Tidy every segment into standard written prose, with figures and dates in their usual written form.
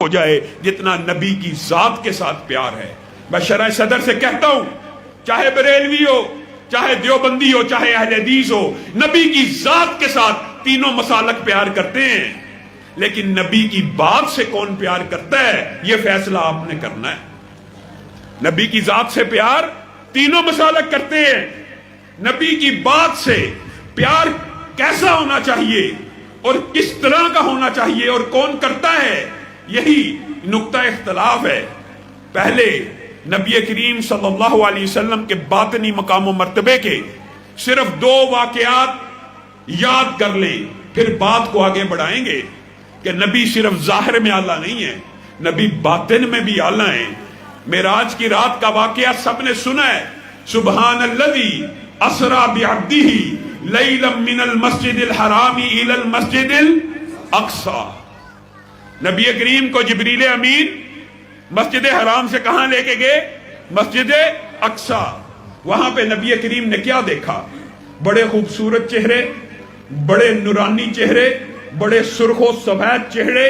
ہو جائے جتنا نبی کی ذات کے ساتھ پیار ہے۔ میں شرح صدر سے کہتا ہوں، چاہے بریلوی ہو، چاہے دیوبندی ہو، چاہے اہل حدیث ہو، نبی کی ذات کے ساتھ تینوں مسالک پیار کرتے ہیں، لیکن نبی کی بات سے کون پیار کرتا ہے یہ فیصلہ آپ نے کرنا ہے۔ نبی کی ذات سے پیار تینوں مسالک کرتے ہیں، نبی کی بات سے پیار کیسا ہونا چاہیے اور کس طرح کا ہونا چاہیے اور کون کرتا ہے، یہی نقطہ اختلاف ہے۔ پہلے نبی کریم صلی اللہ علیہ وسلم کے باطنی مقام و مرتبے کے صرف 2 واقعات یاد کر لیں، پھر بات کو آگے بڑھائیں گے کہ نبی صرف ظاہر میں اعلیٰ نہیں ہے، نبی باطن میں بھی اعلیٰ ہیں۔ معراج کی رات کا واقعہ سب نے سنا ہے، سبحان الذی اسری بعبدہ لیلا من المسجد الحرام الی المسجد الاقصی۔ نبی کریم کو جبریل امین مسجد حرام سے کہاں لے کے گئے؟ مسجد اقصی۔ وہاں پہ نبی کریم نے کیا دیکھا؟ بڑے خوبصورت چہرے، بڑے نورانی چہرے، بڑے سرخ و سفید چہرے،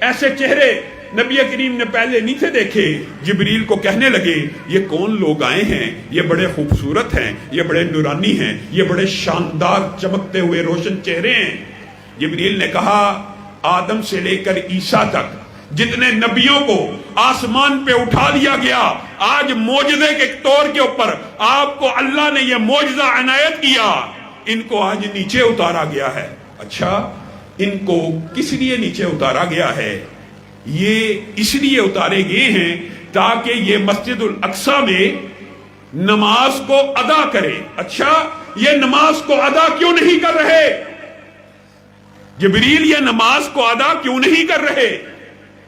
ایسے چہرے نبی کریم نے پہلے نہیں تھے دیکھے۔ جبریل کو کہنے لگے یہ کون لوگ آئے ہیں، یہ بڑے خوبصورت ہیں، یہ بڑے نورانی ہیں، یہ بڑے شاندار چمکتے ہوئے روشن چہرے ہیں۔ جبریل نے کہا آدم سے لے کر عیسیٰ تک جتنے نبیوں کو آسمان پہ اٹھا لیا گیا، آج معجزے کے طور کے اوپر آپ کو اللہ نے یہ معجزہ عنایت کیا، ان کو آج نیچے اتارا گیا ہے۔ اچھا، ان کو کس لیے نیچے اتارا گیا ہے؟ یہ اس لیے اتارے گئے ہیں تاکہ یہ مسجد الاقصی میں نماز کو ادا کرے۔ اچھا، یہ نماز کو ادا کیوں نہیں کر رہے؟ جبریل یہ نماز کو ادا کیوں نہیں کر رہے؟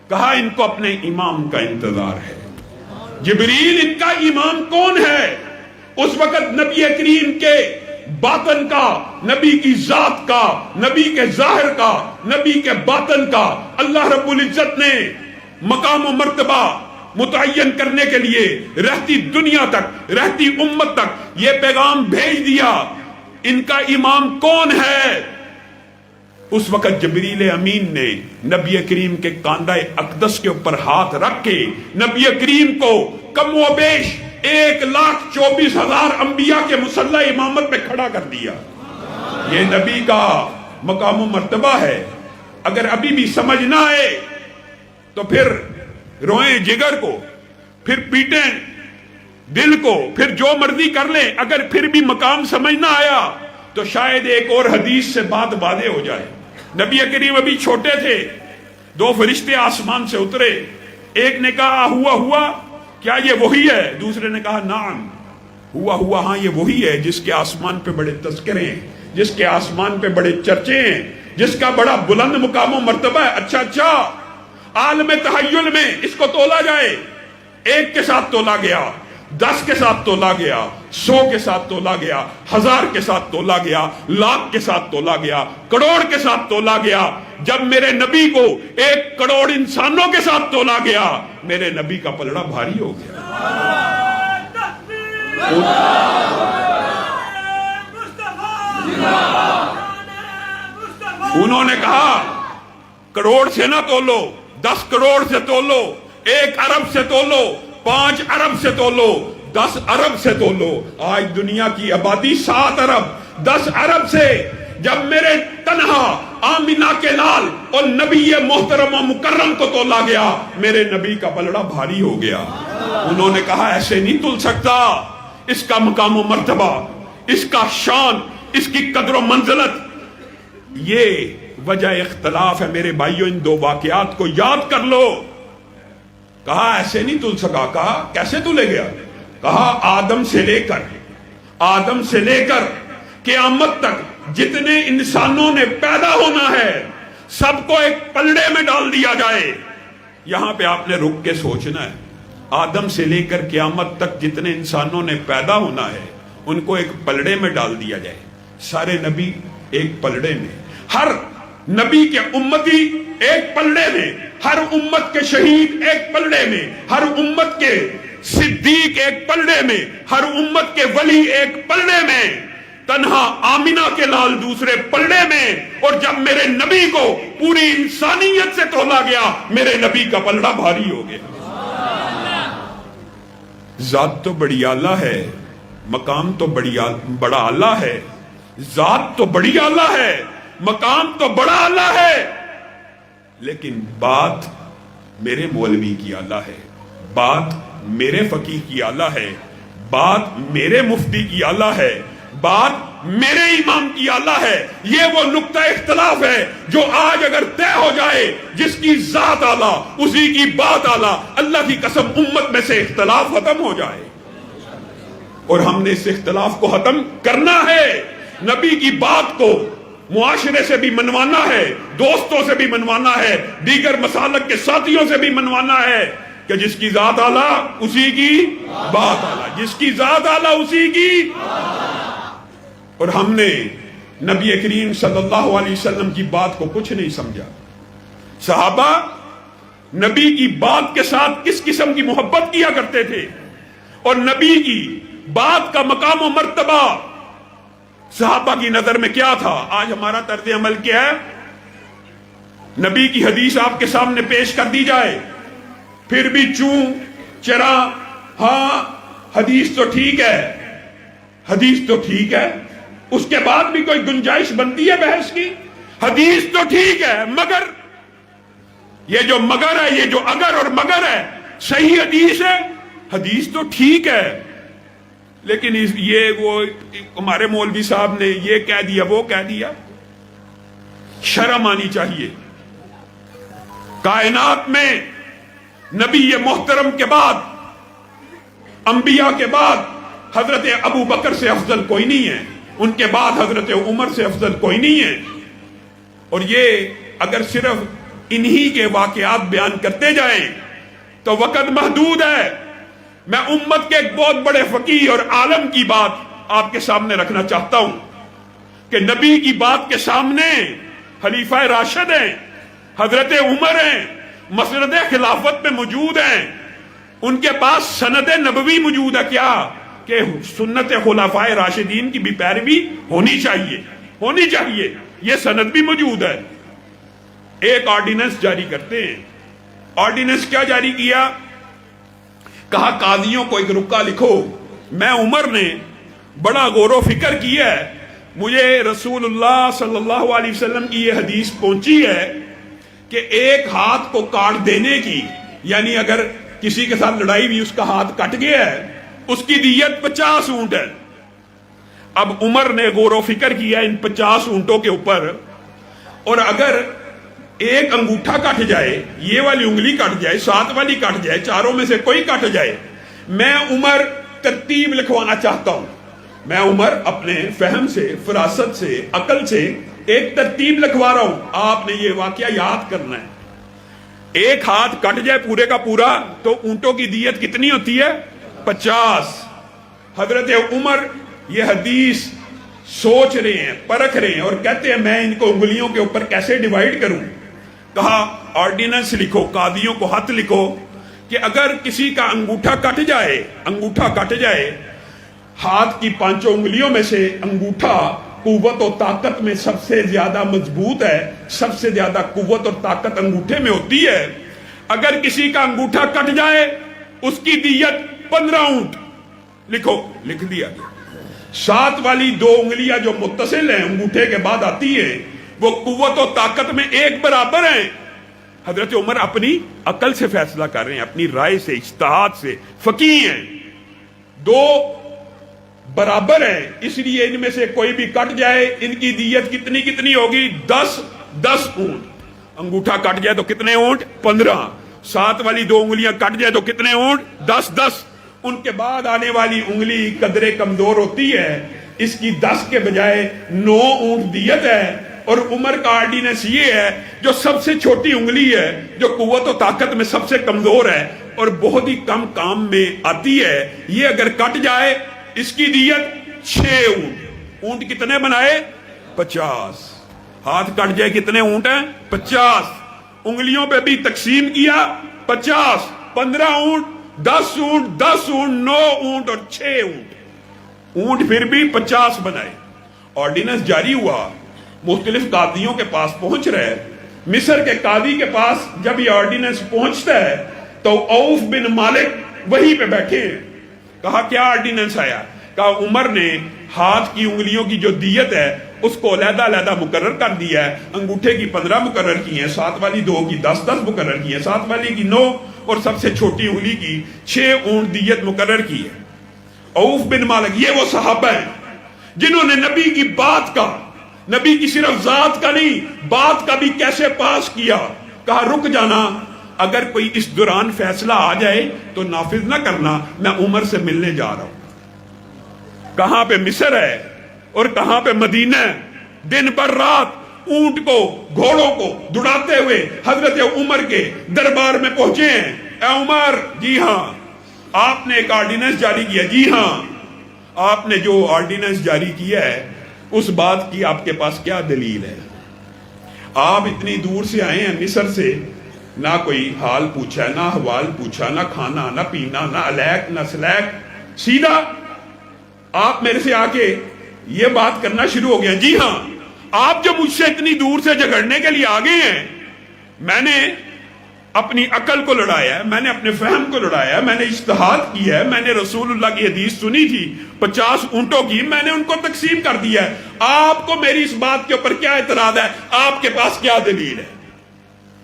کہا ان کو اپنے امام کا انتظار ہے۔ جبریل ان کا امام کون ہے؟ اس وقت نبی کریم کے باطن کا، نبی کی ذات کا، نبی کے ظاہر کا، نبی کے باطن کا اللہ رب العزت نے مقام و مرتبہ متعین کرنے کے لیے رہتی دنیا تک، رہتی امت تک یہ پیغام بھیج دیا۔ ان کا امام کون ہے؟ اس وقت جبریل امین نے نبی کریم کے کاندھے اقدس کے اوپر ہاتھ رکھ کے نبی کریم کو کم و بیش 1,24,000 انبیاء کے مسلح امامت پہ کھڑا کر دیا۔ یہ نبی کا مقام و مرتبہ ہے۔ اگر ابھی بھی سمجھ نہ آئے تو پھر روئیں جگر کو، پھر پیٹیں دل کو، پھر جو مرضی کر لیں۔ اگر پھر بھی مقام سمجھ نہ آیا تو شاید ایک اور حدیث سے بات واضح ہو جائے۔ نبی کریم ابھی چھوٹے تھے، 2 فرشتے آسمان سے اترے، ایک نے کہا ہوا کیا یہ وہی ہے؟ دوسرے نے کہا نعم ہوا ہاں یہ وہی ہے جس کے آسمان پہ بڑے تذکرے ہیں، جس کے آسمان پہ بڑے چرچے ہیں، جس کا بڑا بلند مقام و مرتبہ ہے۔ اچھا عالم تحیل میں اس کو تولا جائے، 1 کے ساتھ تولا گیا، 10 کے ساتھ تولا گیا، 100 کے ساتھ تولا گیا، 1000 کے ساتھ تولا گیا، لاکھ کے ساتھ تولا گیا، کروڑ کے ساتھ تولا گیا۔ جب میرے نبی کو 1 کروڑ انسانوں کے ساتھ تولا گیا، میرے نبی کا پلڑا بھاری ہو گیا۔ انہوں نے کہا کروڑ سے نہ تولو، 10 کروڑ سے تولو، 1 ارب سے تولو، 5 ارب سے تولو، 10 ارب سے تولو۔ آج دنیا کی آبادی 7 ارب، 10 ارب سے جب میرے تنہا آمینہ کے لال اور نبی محترم و مکرم کو تولا گیا، میرے نبی کا پلڑا بھاری ہو گیا۔ انہوں نے کہا ایسے نہیں تل سکتا، اس کا مقام و مرتبہ، اس کا شان، اس کی قدر و منزلت، یہ وجہ اختلاف ہے۔ میرے بھائیوں، ان 2 واقعات کو یاد کر لو۔ کہا ایسے نہیں تل سکا۔ کہا کیسے تلے گیا؟ کہا آدم سے لے کر قیامت تک جتنے انسانوں نے پیدا ہونا ہے سب کو ایک پلڑے میں ڈال دیا جائے۔ یہاں پہ آپ نے رک کے سوچنا ہے، آدم سے لے کر قیامت تک جتنے انسانوں نے پیدا ہونا ہے ان کو ایک پلڑے میں ڈال دیا جائے۔ سارے نبی ایک پلڑے میں، ہر نبی کے امتی ایک پلڑے میں، ہر امت کے شہید ایک پلڑے میں، ہر امت کے صدیق ایک پلڑے میں، ہر امت کے ولی ایک پلڑے میں۔ تنہا آمینہ کے لال دوسرے پلڑے میں، اور جب میرے نبی کو پوری انسانیت سے تولا گیا میرے نبی کا پلڑا بھاری ہو گیا۔ ذات تو بڑی اعلیٰ ہے، مقام تو بڑا اعلیٰ ہے، ذات تو بڑی اعلیٰ ہے، مقام تو بڑا اعلیٰ ہے، لیکن بات میرے مولوی کی اعلیٰ ہے، بات میرے فقیہ کی اعلیٰ ہے، بات میرے مفتی کی اعلیٰ ہے، بات میرے امام کی اعلیٰ ہے۔ یہ وہ نقطہ اختلاف ہے جو آج اگر طے ہو جائے، جس کی ذات اعلیٰ اسی کی بات اعلیٰ، اللہ کی قسم امت میں سے اختلاف ختم ہو جائے۔ اور ہم نے اس اختلاف کو ختم کرنا ہے، نبی کی بات کو معاشرے سے بھی منوانا ہے، دوستوں سے بھی منوانا ہے، دیگر مسالک کے ساتھیوں سے بھی منوانا ہے کہ جس کی ذات اعلیٰ اسی کی بات اعلیٰ، جس کی ذات اعلیٰ اسی کی۔ اور ہم نے نبی کریم صلی اللہ علیہ وسلم کی بات کو کچھ نہیں سمجھا۔ صحابہ نبی کی بات کے ساتھ کس قسم کی محبت کیا کرتے تھے، اور نبی کی بات کا مقام و مرتبہ صحابہ کی نظر میں کیا تھا۔ آج ہمارا طرز عمل کیا ہے؟ نبی کی حدیث آپ کے سامنے پیش کر دی جائے، پھر بھی چوں چرا ہاں حدیث تو ٹھیک ہے، حدیث تو ٹھیک ہے، اس کے بعد بھی کوئی گنجائش بنتی ہے بحث کی؟ حدیث تو ٹھیک ہے مگر، یہ جو مگر ہے، یہ جو اگر اور مگر ہے، صحیح حدیث ہے، حدیث تو ٹھیک ہے، لیکن یہ وہ ہمارے مولوی صاحب نے یہ کہہ دیا وہ کہہ دیا۔ شرم آنی چاہیے۔ کائنات میں نبی محترم کے بعد، انبیاء کے بعد حضرت ابو بکر سے افضل کوئی نہیں ہے، ان کے بعد حضرت عمر سے افضل کوئی نہیں ہے۔ اور یہ اگر صرف انہی کے واقعات بیان کرتے جائیں تو وقت محدود ہے۔ میں امت کے ایک بہت بڑے فقیہ اور عالم کی بات آپ کے سامنے رکھنا چاہتا ہوں کہ نبی کی بات کے سامنے خلیفہ راشد ہیں، حضرت عمر ہیں، مسند خلافت میں موجود ہیں، ان کے پاس سند نبوی موجود ہے کیا کہ سنت خلفاء راشدین کی بھی پیروی ہونی چاہیے، یہ سند بھی موجود ہے۔ ایک آرڈیننس جاری کرتے ہیں۔ آرڈیننس کیا جاری کیا؟ کہا قاضیوں کو ایک رکا لکھو۔ میں عمر نے بڑا غور و فکر کیا ہے، مجھے رسول اللہ صلی اللہ علیہ وسلم کی یہ حدیث پہنچی ہے کہ ایک ہاتھ کو کاٹ دینے کی، یعنی اگر کسی کے ساتھ لڑائی بھی اس کا ہاتھ کٹ گیا ہے، اس کی دیت 50 اونٹ ہے۔ اب عمر نے غور و فکر کیا ان 50 اونٹوں کے اوپر، اور اگر ایک انگوٹھا کٹ جائے، یہ والی انگلی کٹ جائے، 7 والی کٹ جائے، چاروں میں سے کوئی کٹ جائے، میں عمر ترتیب لکھوانا چاہتا ہوں۔ میں عمر اپنے فہم سے، فراست سے، عقل سے ایک ترتیب لکھوا رہا ہوں، آپ نے یہ واقعہ یاد کرنا ہے۔ ایک ہاتھ کٹ جائے پورے کا پورا تو اونٹوں کی دیت کتنی ہوتی ہے؟ 50۔ حضرت عمر یہ حدیث سوچ رہے ہیں، پرکھ رہے ہیں، اور کہتے ہیں میں ان کو انگلیوں کے اوپر کیسے ڈیوائیڈ کروں؟ کہا آرڈیننس لکھو، قاضیوں کو خط لکھو کہ اگر کسی کا انگوٹھا کٹ جائے، ہاتھ کی 5 انگلیوں میں سے انگوٹھا قوت و طاقت میں سب سے زیادہ مضبوط ہے، سب سے زیادہ قوت اور طاقت انگوٹھے میں ہوتی ہے، اگر کسی کا انگوٹھا کٹ جائے اس کی دیت 15 اونٹ۔ لکھو، لکھ دیا گیا۔ 7 والی 2 انگلیاں جو متصل ہیں انگوٹھے کے بعد آتی ہیں، وہ قوت و طاقت میں ایک برابر ہیں۔ حضرت عمر اپنی عقل سے فیصلہ کر رہے ہیں، اپنی رائے سے، اجتہاد سے، فقیہ ہیں، 2 برابر ہیں، اس لیے ان میں سے کوئی بھی کٹ جائے ان کی دیت کتنی ہوگی؟ 10 اونٹ۔ انگوٹھا کٹ جائے تو کتنے اونٹ؟ 15۔ 7 والی 2 انگلیاں کٹ جائے تو کتنے اونٹ؟ 10۔ ان کے بعد آنے والی انگلی قدرے کمزور ہوتی ہے، اس کی 10 کے بجائے 9 اونٹ دیت ہے۔ اور عمر کا آرڈیننس یہ ہے، جو سب سے چھوٹی انگلی ہے، جو قوت و طاقت میں سب سے کمزور ہے اور بہت ہی کم کام میں آتی ہے، یہ اگر کٹ جائے اس کی دیت 6 اونٹ۔ اونٹ کتنے بنائے؟ 50۔ ہاتھ کٹ جائے کتنے اونٹ ہیں؟ 50۔ انگلیوں پہ بھی تقسیم کیا، 50، 15 اونٹ، 10 اونٹ، 10 اونٹ، 9 اونٹ اور 6 اونٹ۔ اونٹ پھر بھی 50 بنائے۔ آرڈیننس جاری ہوا، مختلف قاضیوں کے پاس پہنچ رہے، مصر کے قاضی کے پاس جب یہ آرڈیننس پہنچتا ہے تو عوف بن مالک وہیں پہ بیٹھے ہیں۔ کہا کیا آرڈیننس آیا؟ کہا عمر نے ہاتھ کی انگلیوں کی جو دیت ہے اس کو علیحدہ علیحدہ مقرر کر دیا ہے، انگوٹھے کی 15 مقرر کی ہیں، ساتھ والی 2 کی 10 مقرر کی ہیں، ساتھ والی کی 9 اور سب سے چھوٹی انگلی کی 6 اونٹ دیت مقرر کی ہے۔ عوف بن مالک یہ وہ صحابہ ہیں جنہوں نے نبی کی بات کا، نبی کی صرف ذات کا نہیں بات کا بھی کیسے پاس کیا۔ کہا رک جانا، اگر کوئی اس دوران فیصلہ آ جائے تو نافذ نہ کرنا، میں عمر سے ملنے جا رہا ہوں۔ کہاں پہ مصر ہے اور کہاں پہ مدینہ ہے، دن پر رات اونٹ کو گھوڑوں کو دوڑاتے ہوئے حضرت عمر کے دربار میں پہنچے ہیں۔ اے عمر، جی ہاں آپ نے ایک آرڈیننس جاری کیا، جی ہاں آپ نے جو آرڈیننس جاری کیا ہے اس بات کی آپ کے پاس کیا دلیل ہے؟ آپ اتنی دور سے آئے ہیں مصر سے، نہ کوئی حال پوچھا، نہ احوال پوچھا، نہ کھانا نہ پینا، نہ الیک نہ سلیک، سیدھا آپ میرے سے آ کے یہ بات کرنا شروع ہو گیا۔ جی ہاں آپ جو مجھ سے اتنی دور سے جھگڑنے کے لیے آگے ہیں، میں نے اپنی عقل کو لڑایا ہے، میں نے اپنے فہم کو لڑایا ہے، میں نے اجتہاد کیا ہے، میں نے رسول اللہ کی حدیث سنی تھی 50 اونٹوں کی، میں نے ان کو تقسیم کر دیا ہے۔ آپ کو میری اس بات کے اوپر کیا اعتراض ہے؟ آپ کے پاس کیا دلیل ہے؟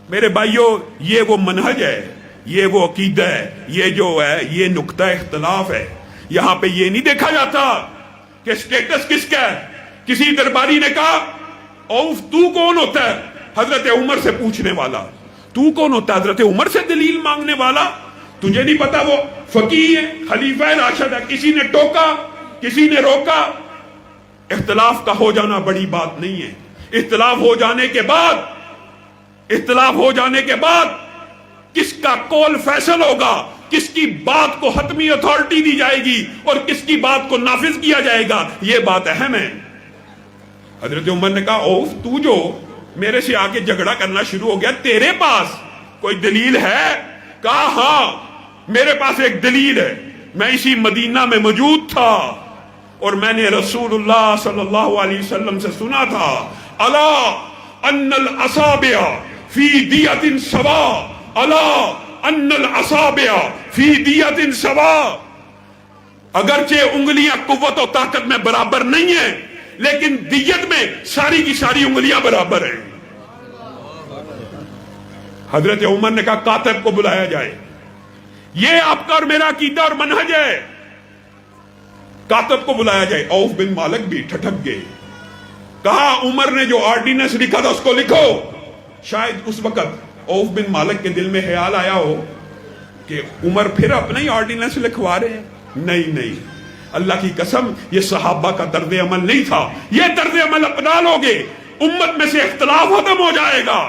میرے بھائیوں، یہ وہ منہج ہے، یہ وہ عقیدہ ہے، یہ جو ہے یہ نقطہ اختلاف ہے۔ یہاں پہ یہ نہیں دیکھا جاتا کہ سٹیٹس کس کا ہے۔ کسی درباری نے کہا عوف تو کون ہوتا ہے حضرت عمر سے پوچھنے والا؟ تو کون ہوتا ہے حضرت عمر سے دلیل مانگنے والا؟ تجھے نہیں پتا وہ فقیہ ہے، خلیفہ راشد ہے؟ کسی نے ٹوکا، کسی نے روکا؟ اختلاف کا ہو جانا بڑی بات نہیں ہے۔ اختلاف ہو جانے کے بعد کس کا قول فیصل ہوگا، کس کی بات کو حتمی اتھارٹی دی جائے گی اور کس کی بات کو نافذ کیا جائے گا، یہ بات اہم ہے۔ حضرت عمر نے کہا اوف تو جو میرے سے آگے جھگڑا کرنا شروع ہو گیا، تیرے پاس کوئی دلیل ہے؟ کہا ہاں میرے پاس ایک دلیل ہے، میں اسی مدینہ میں موجود تھا اور میں نے رسول اللہ صلی اللہ علیہ وسلم سے سنا تھا الا ان الاصابع فی دیت سوا، الا ان الاصابع فی دیت سوا، اگرچہ انگلیاں قوت و طاقت میں برابر نہیں ہیں لیکن دیت میں ساری کی ساری انگلیاں برابر ہیں۔ حضرت عمر نے کہا کاتب کو بلایا جائے، یہ آپ کا اور میرا عقیدہ اور منہج ہے، کاتب کو بلایا جائے۔ عوف بن مالک بھی ٹھٹک گئے، کہا عمر نے جو آرڈیننس لکھا تھا اس کو لکھو۔ شاید اس وقت عوف بن مالک کے دل میں خیال آیا ہو کہ عمر پھر اپنا ہی آرڈیننس لکھوا رہے ہیں۔ نہیں، اللہ کی قسم یہ صحابہ کا طرز عمل نہیں تھا۔ یہ طرز عمل اپنا لوگے امت میں سے اختلاف ختم ہو جائے گا۔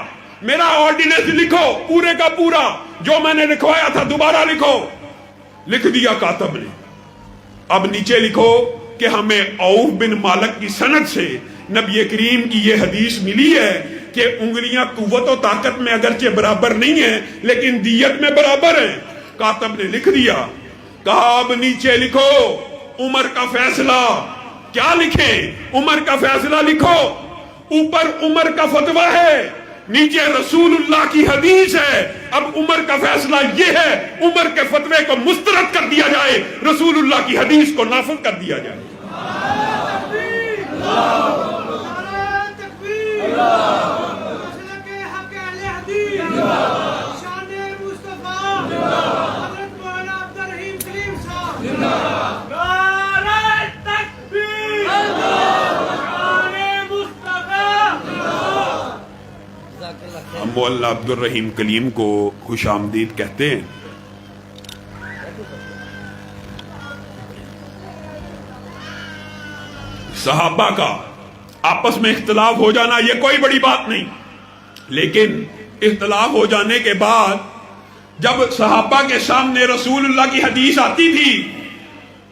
میرا آرڈیننس لکھو پورے کا پورا، جو میں نے لکھوایا تھا دوبارہ لکھو۔ لکھ دیا کاتب نے۔ اب نیچے لکھو کہ ہمیں عوف بن مالک کی سند سے نبی کریم کی یہ حدیث ملی ہے کہ انگلیاں قوت و طاقت میں اگرچہ برابر نہیں ہیں لیکن دیت میں برابر ہیں۔ کاتب نے لکھ دیا، کہا اب نیچے لکھو عمر کا فیصلہ۔ کیا لکھیں؟ عمر کا فیصلہ لکھو۔ اوپر عمر کا فتویٰ ہے، نیچے رسول اللہ کی حدیث ہے۔ اب عمر کا فیصلہ یہ ہے عمر کے فتوے کو مسترد کر دیا جائے، رسول اللہ کی حدیث کو نافذ کر دیا جائے۔ ہم مولانا عبد الرحیم کلیم کو خوش آمدید کہتے ہیں۔ صحابہ کا آپس میں اختلاف ہو جانا یہ کوئی بڑی بات نہیں، لیکن اختلاف ہو جانے کے بعد جب صحابہ کے سامنے رسول اللہ کی حدیث آتی تھی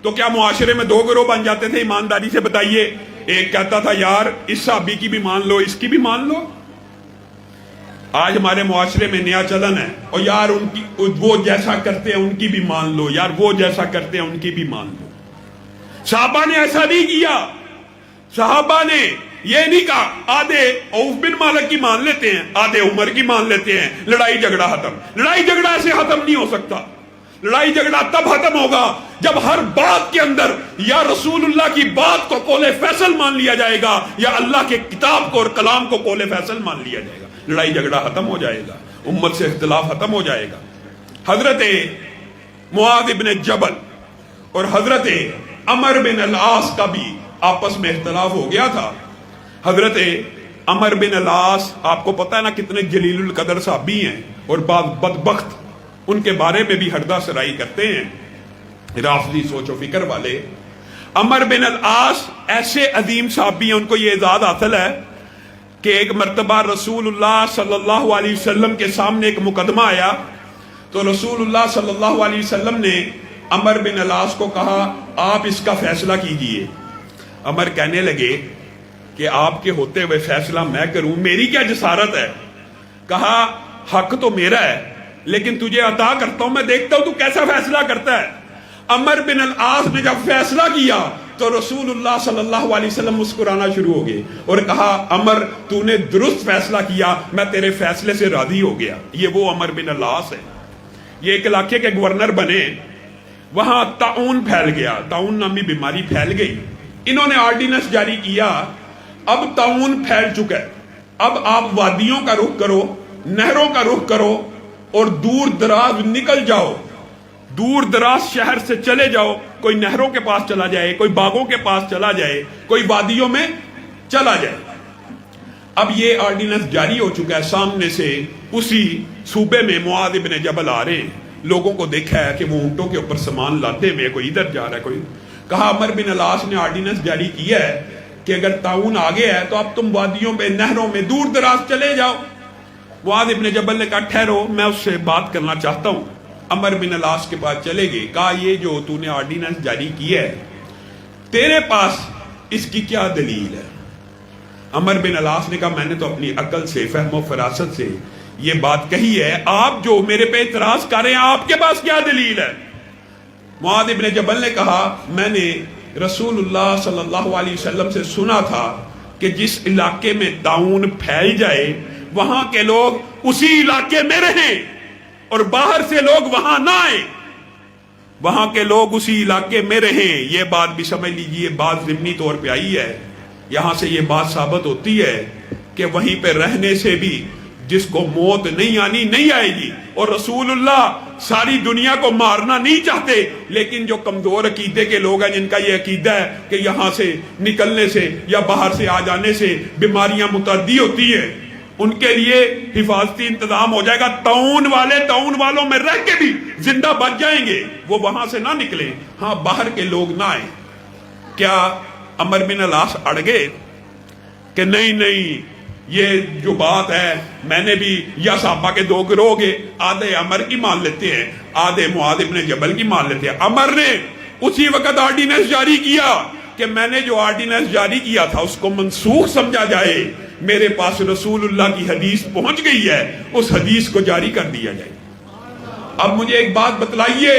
تو کیا معاشرے میں 2 گروہ بن جاتے تھے؟ ایمانداری سے بتائیے۔ ایک کہتا تھا یار اس صحابی کی بھی مان لو، اس کی بھی مان لو۔ آج ہمارے معاشرے میں نیا چلن ہے، اور یار ان کی وہ جیسا کرتے ہیں ان کی بھی مان لو، یار وہ جیسا کرتے ہیں ان کی بھی مان لو۔ صحابہ نے ایسا نہیں کیا۔ صحابہ نے یہ نہیں کہا آدھے عوف بن مالک کی مان لیتے ہیں آدھے عمر کی مان لیتے ہیں لڑائی جھگڑا ختم. لڑائی جھگڑا ایسے ختم نہیں ہو سکتا. لڑائی جھگڑا تب ختم ہوگا جب ہر بات کے اندر یا رسول اللہ کی بات کو قول فیصل مان لیا جائے گا یا اللہ کے کتاب کو اور کلام کو قول فیصل مان لیا جائے گا. لڑائی جھگڑا ختم ہو جائے گا, امت سے اختلاف ختم ہو جائے گا. حضرت معاذ بن جبل اور حضرت عمر بن العاص کا بھی آپس میں اختلاف ہو گیا تھا. حضرت عمر بن العاص آپ کو پتہ ہے نا کتنے جلیل القدر صحابی ہیں, اور بعض بدبخت ان کے بارے میں بھی ہردہ سرائی کرتے ہیں رافضی سوچ و فکر والے. عمر بن العاص ایسے عظیم صحابی ہیں, ان کو یہ اعزاز حاصل ہے کہ ایک مرتبہ رسول اللہ صلی اللہ علیہ وسلم کے سامنے ایک مقدمہ آیا تو رسول اللہ صلی اللہ علیہ وسلم نے عمر بن العاص کو کہا آپ اس کا فیصلہ کیجئے. عمر کہنے لگے کہ آپ کے ہوتے ہوئے فیصلہ میں کروں, میری کیا جسارت ہے. کہا حق تو میرا ہے لیکن تجھے عطا کرتا ہوں, میں دیکھتا ہوں تو کیسا فیصلہ کرتا ہے. عمر بن العاص نے جب فیصلہ کیا تو رسول اللہ صلی اللہ علیہ وسلم مسکرانا شروع ہو گئے اور کہا عمر تو نے درست فیصلہ کیا, میں تیرے فیصلے سے راضی ہو گیا. یہ وہ عمر بن العاص ہے. یہ ایک علاقے کے گورنر بنے, وہاں طاعون پھیل گیا, طاعون نامی بیماری پھیل گئی. انہوں نے آرڈیننس جاری کیا اب طاعون پھیل چکا ہے, اب آپ وادیوں کا رخ کرو, نہروں کا رخ کرو اور دور دراز نکل جاؤ, دور دراز شہر سے چلے جاؤ. کوئی نہروں کے پاس چلا جائے, کوئی باغوں کے پاس چلا جائے, کوئی وادیوں میں چلا جائے. اب یہ آرڈیننس جاری ہو چکا ہے. سامنے سے اسی صوبے میں معاذ بن جبل آ رہے ہیں, لوگوں کو دیکھا ہے کہ وہ اونٹوں کے اوپر سامان لاتے ہوئے, کوئی ادھر جا رہا ہے کوئی. کہا عمر بن العاص نے آرڈیننس جاری کیا ہے کہ اگر طاعون آ گیا ہے تو اب تم وادیوں میں نہروں میں دور دراز چلے جاؤ. معاذ بن جبل نے کہا ٹھہرو میں اس سے بات کرنا چاہتا ہوں. عمر بن العاص کے پاس چلے گئے. کہا یہ جو تو نے آرڈیننس جاری کیا ہے تیرے پاس اس کی کیا دلیل ہے. عمر بن العاص نے کہا میں نے تو اپنی عقل سے فہم و فراست سے یہ بات کہی ہے, آپ جو میرے پہ اعتراض کر رہے ہیں آپ کے پاس کیا دلیل ہے. معاذ بن جبل نے کہا میں نے رسول اللہ صلی اللہ علیہ وسلم سے سنا تھا کہ جس علاقے میں طاعون پھیل جائے وہاں کے لوگ اسی علاقے میں رہیں اور باہر سے لوگ وہاں نہ آئیں, وہاں کے لوگ اسی علاقے میں رہیں. یہ بات بھی سمجھ لیجئے بات ضمنی طور پہ آئی ہے. یہاں سے یہ بات ثابت ہوتی ہے کہ وہیں پہ رہنے سے بھی جس کو موت نہیں آنی نہیں آئے گی. اور رسول اللہ ساری دنیا کو مارنا نہیں چاہتے, لیکن جو کمزور عقیدے کے لوگ ہیں جن کا یہ عقیدہ ہے کہ یہاں سے نکلنے سے یا باہر سے آ جانے سے بیماریاں متعدی ہوتی ہیں, ان کے لیے حفاظتی انتظام ہو جائے گا. طاعون والوں میں رہ کے بھی زندہ بچ جائیں گے, وہ وہاں سے نہ نکلیں, ہاں باہر کے لوگ نہ آئیں. کیا عمر بن العاص اڑ گئے کہ نہیں یہ جو بات ہے میں نے بھی, یا صحابہ کے دو گروہ گے, آدھے عمر کی مان لیتے ہیں آدھے معاذ بن جبل کی مان لیتے ہیں. عمر نے اسی وقت آرڈیننس جاری کیا کہ میں نے جو آرڈیننس جاری کیا تھا اس کو منسوخ سمجھا جائے, میرے پاس رسول اللہ کی حدیث پہنچ گئی ہے, اس حدیث کو جاری کر دیا جائے. اب مجھے ایک بات بتلائیے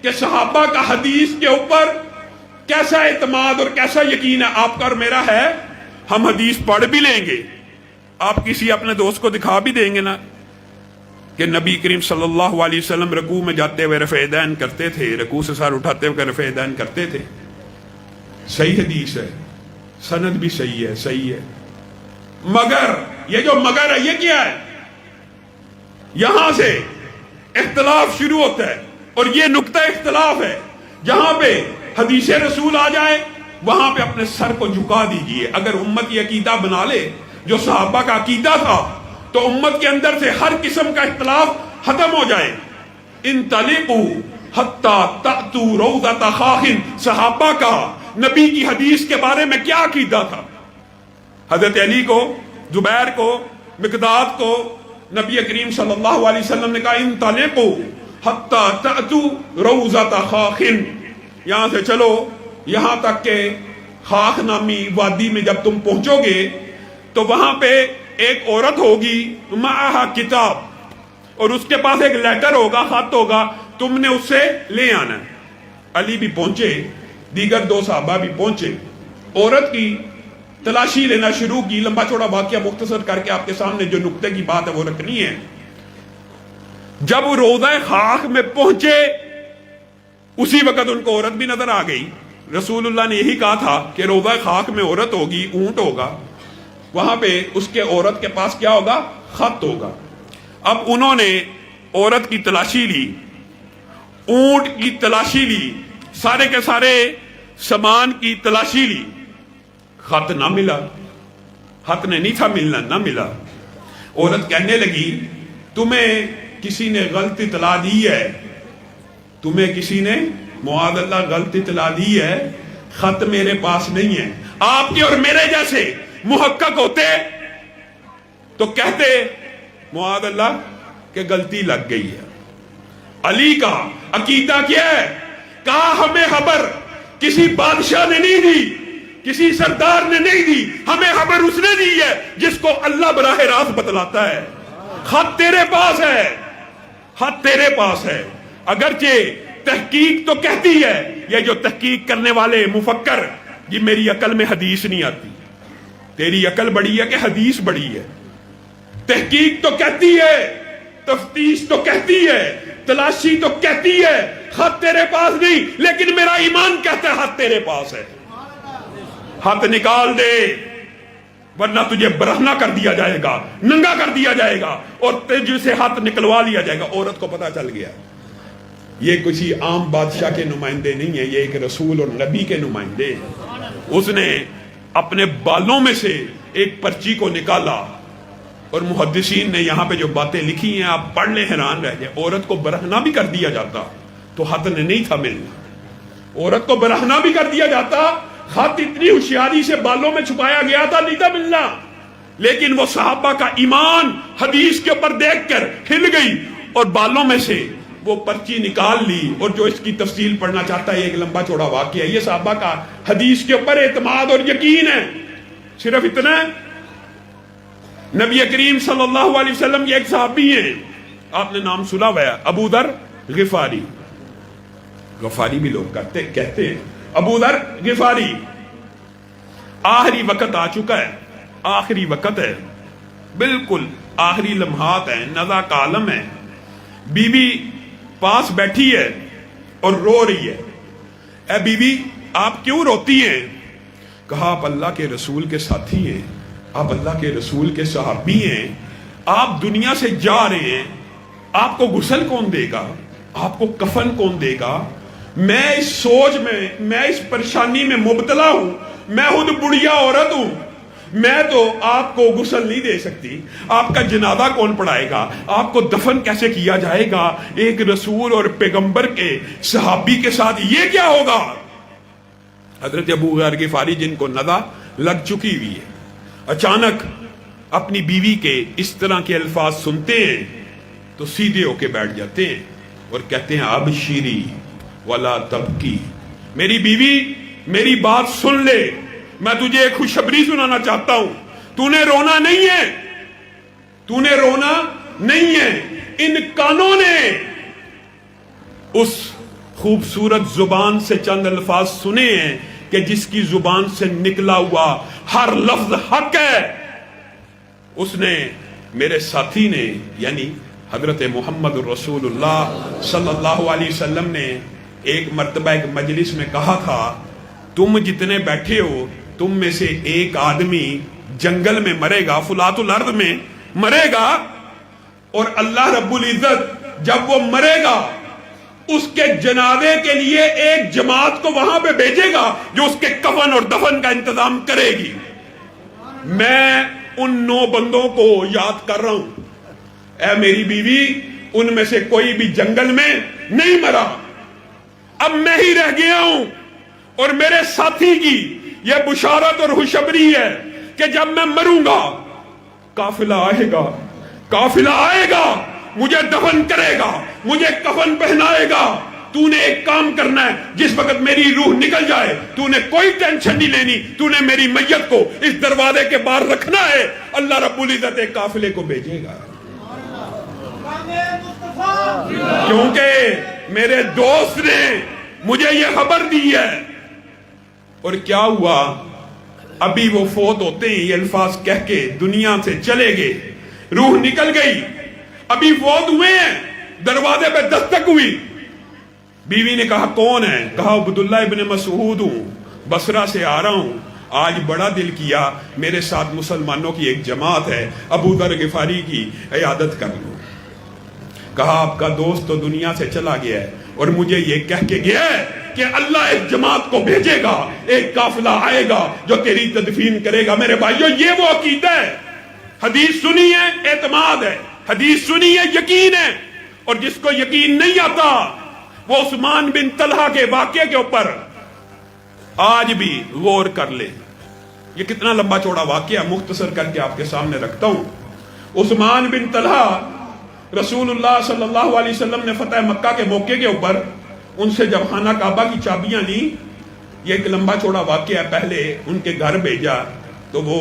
کہ صحابہ کا حدیث کے اوپر کیسا اعتماد اور کیسا یقین ہے. آپ کا اور میرا ہے, ہم حدیث پڑھ بھی لیں گے, آپ کسی اپنے دوست کو دکھا بھی دیں گے نا کہ نبی کریم صلی اللہ علیہ وسلم رکوع میں جاتے ہوئے رفع دین کرتے تھے, رکوع سے سر اٹھاتے ہوئے رفع دین کرتے تھے. صحیح حدیث ہے, سند بھی صحیح ہے. مگر یہ جو مگر ہے یہ کیا ہے, یہاں سے اختلاف شروع ہوتا ہے اور یہ نقطہ اختلاف ہے. جہاں پہ حدیث رسول آ جائے وہاں پہ اپنے سر کو جھکا دیجئے. اگر امت یہ عقیدہ بنا لے جو صحابہ کا عقیدہ تھا تو امت کے اندر سے ہر قسم کا اختلاف ختم ہو جائے. انطلقوا حتی تأتوا روضۃ خاخ, صحابہ کا نبی کی حدیث کے بارے میں کیا عقیدہ تھا. حضرت علی کو, زبیر کو, مقداد کو نبی کریم صلی اللہ علیہ وسلم نے کہا انطلقوا حتی تأتوا روضۃ خاخ, یہاں سے چلو یہاں تک کہ خاخ نامی وادی میں جب تم پہنچو گے تو وہاں پہ ایک عورت ہوگی معہا کتاب, اور اس کے پاس ایک لیٹر ہوگا, خط ہوگا, تم نے اس سے لے آنا ہے. علی بھی پہنچے, دیگر دو صحابہ بھی پہنچے. عورت کی تلاشی لینا شروع کی. لمبا چوڑا واقعہ مختصر کر کے آپ کے سامنے جو نقطے کی بات ہے وہ رکھنی ہے. جب وہ روضہ خاک میں پہنچے اسی وقت ان کو عورت بھی نظر آ گئی. رسول اللہ نے یہی کہا تھا کہ روضہ خاک میں عورت ہوگی، اونٹ ہوگا، وہاں پہ اس کے عورت کے پاس کیا ہوگا؟ خط ہوگا. اب انہوں نے عورت کی تلاشی لی، اونٹ کی تلاشی لی، سارے کے سارے سامان کی تلاشی لی، خط نہ ملا. خط نے نہیں تھا ملنا، نہ ملا. عورت کہنے لگی تمہیں کسی نے غلط اطلاع دی ہے، تمہیں کسی نے معاذ اللہ غلط اطلاع دی ہے، خط میرے پاس نہیں ہے. آپ کے اور میرے جیسے محقق ہوتے تو کہتے معاذ اللہ کہ غلطی لگ گئی ہے. علی کا عقیدہ کیا ہے؟ کہا ہمیں خبر کسی بادشاہ نے نہیں دی، کسی سردار نے نہیں دی، ہمیں خبر اس نے دی ہے جس کو اللہ براہ راست بتلاتا ہے. خط تیرے پاس ہے، خط تیرے پاس ہے. اگرچہ تحقیق تو کہتی ہے، یہ جو تحقیق کرنے والے مفکر، یہ میری عقل میں حدیث نہیں آتی، تیری عقل بڑی ہے کہ حدیث بڑی ہے. تحقیق تو کہتی ہے، تفتیش تو کہتی ہے، تلاشی تو کہتی ہے خط تیرے پاس نہیں، لیکن میرا ایمان کہتا ہے خط تیرے پاس ہے. ہاتھ نکال دے ورنہ تجھے برہنہ کر دیا جائے گا، ننگا کر دیا جائے گا اور تجھ سے ہاتھ نکلوا لیا جائے گا. عورت کو پتا چل گیا یہ کسی عام بادشاہ کے نمائندے نہیں ہیں، یہ ایک رسول اور نبی کے نمائندے ہیں. اس نے اپنے بالوں میں سے ایک پرچی کو نکالا اور محدثین نے یہاں پہ جو باتیں لکھی ہیں آپ پڑھ لیں حیران رہ جائیں. عورت کو برہنہ بھی کر دیا جاتا تو خط نے نہیں تھا ملنا. عورت کو برہنہ بھی کر دیا جاتا، خط اتنی ہوشیاری سے بالوں میں چھپایا گیا تھا، نہیں تھا ملنا. لیکن وہ صحابہ کا ایمان حدیث کے اوپر دیکھ کر ہل گئی اور بالوں میں سے وہ پرچی نکال لی. اور جو اس کی تفصیل پڑھنا چاہتا ہے ایک لمبا چوڑا واقعہ ہے. یہ صحابہ کا حدیث کے اوپر اعتماد اور یقین ہے. صرف اتنا ہے، نبی کریم صلی اللہ علیہ وسلم یہ ایک صحابی ہیں، آپ نے نام سنا ہوا ہے، ابو ذر غفاری. غفاری بھی لوگ کہتے ہیں ابو ذر غفاری. آخری وقت آ چکا ہے، آخری وقت ہے، بالکل آخری لمحات ہیں، نزا کا عالم ہے. بی بی پاس بیٹھی ہے اور رو رہی ہے. اے بی بی آپ کیوں روتی ہیں؟ کہا آپ اللہ کے رسول کے ساتھی ہیں، آپ اللہ کے رسول کے صحابی ہیں، آپ دنیا سے جا رہے ہیں، آپ کو غسل کون دے گا، آپ کو کفن کون دے گا؟ میں اس سوچ میں اس پریشانی میں مبتلا ہوں. میں خود بڑھیا عورت ہوں، میں تو آپ کو غسل نہیں دے سکتی. آپ کا جنازہ کون پڑھائے گا؟ آپ کو دفن کیسے کیا جائے گا؟ ایک رسول اور پیغمبر کے صحابی کے ساتھ یہ کیا ہوگا؟ حضرت ابو ذر غفاری جن کو نزا لگ چکی ہوئی ہے، اچانک اپنی بیوی کے اس طرح کے الفاظ سنتے ہیں تو سیدھے ہو کے بیٹھ جاتے ہیں اور کہتے ہیں ابشری ولا تبکی. میری بیوی میری بات سن لے، میں تجھے ایک خوشخبری سنانا چاہتا ہوں. تو نے رونا نہیں ہے، تو نے رونا نہیں ہے. ان کانوں نے اس خوبصورت زبان سے چند الفاظ سنے ہیں کہ جس کی زبان سے نکلا ہوا ہر لفظ حق ہے. اس نے، میرے ساتھی نے، یعنی حضرت محمد رسول اللہ صلی اللہ علیہ وسلم نے ایک مرتبہ ایک مجلس میں کہا تھا تم جتنے بیٹھے ہو تم میں سے ایک آدمی جنگل میں مرے گا، فلات الارض میں مرے گا، اور اللہ رب العزت جب وہ مرے گا اس کے جنازے کے لیے ایک جماعت کو وہاں پہ بھیجے گا جو اس کے کفن اور دفن کا انتظام کرے گی. میں ان 9 بندوں کو یاد کر رہا ہوں. اے میری بیوی ان میں سے کوئی بھی جنگل میں نہیں مرا، اب میں ہی رہ گیا ہوں. اور میرے ساتھی کی یہ بشارت اور خوشخبری ہے کہ جب میں مروں گا قافلہ آئے گا، قافلہ آئے گا، مجھے دفن کرے گا، مجھے کفن پہنائے گا. تو نے ایک کام کرنا ہے، جس وقت میری روح نکل جائے تو نے کوئی ٹینشن نہیں لینی، تو نے میری میت کو اس دروازے کے باہر رکھنا ہے. اللہ رب العزت ایک قافلے کو بھیجے گا، کیونکہ میرے دوست نے مجھے یہ خبر دی ہے. اور کیا ہوا؟ ابھی وہ فوت ہوتے ہیں یہ الفاظ کہہ کے دنیا سے چلے گئے، روح نکل گئی، ابھی فوت ہوئے ہیں، دروازے پہ دستک ہوئی، بیوی نے کہا کون ہے؟ کہا عبداللہ ابن مسعود ہوں، بصرہ سے آ رہا ہوں، آج بڑا دل کیا میرے ساتھ مسلمانوں کی ایک جماعت ہے، ابو ذر غفاری کی عیادت کر لوں۔ کہا آپ کا دوست تو دنیا سے چلا گیا ہے اور مجھے یہ کہہ کے گیا ہے کہ اللہ ایک جماعت کو بھیجے گا، ایک قافلہ آئے گا جو تیری تدفین کرے گا۔ میرے بھائیو یہ وہ عقیدہ ہے، حدیث سنی ہے اعتماد ہے، حدیث سنی ہے یقین ہے، اور جس کو یقین نہیں آتا وہ عثمان بن طلحہ کے واقعے کے اوپر آج بھی غور کر لے۔ یہ کتنا لمبا چوڑا واقعہ مختصر کر کے آپ کے سامنے رکھتا ہوں۔ عثمان بن طلحہ رسول اللہ صلی اللہ علیہ وسلم نے فتح مکہ کے موقع کے اوپر ان سے جب خانہ کعبہ کی چابیاں لی، یہ ایک لمبا چوڑا واقعہ ہے، پہلے ان کے گھر بھیجا تو وہ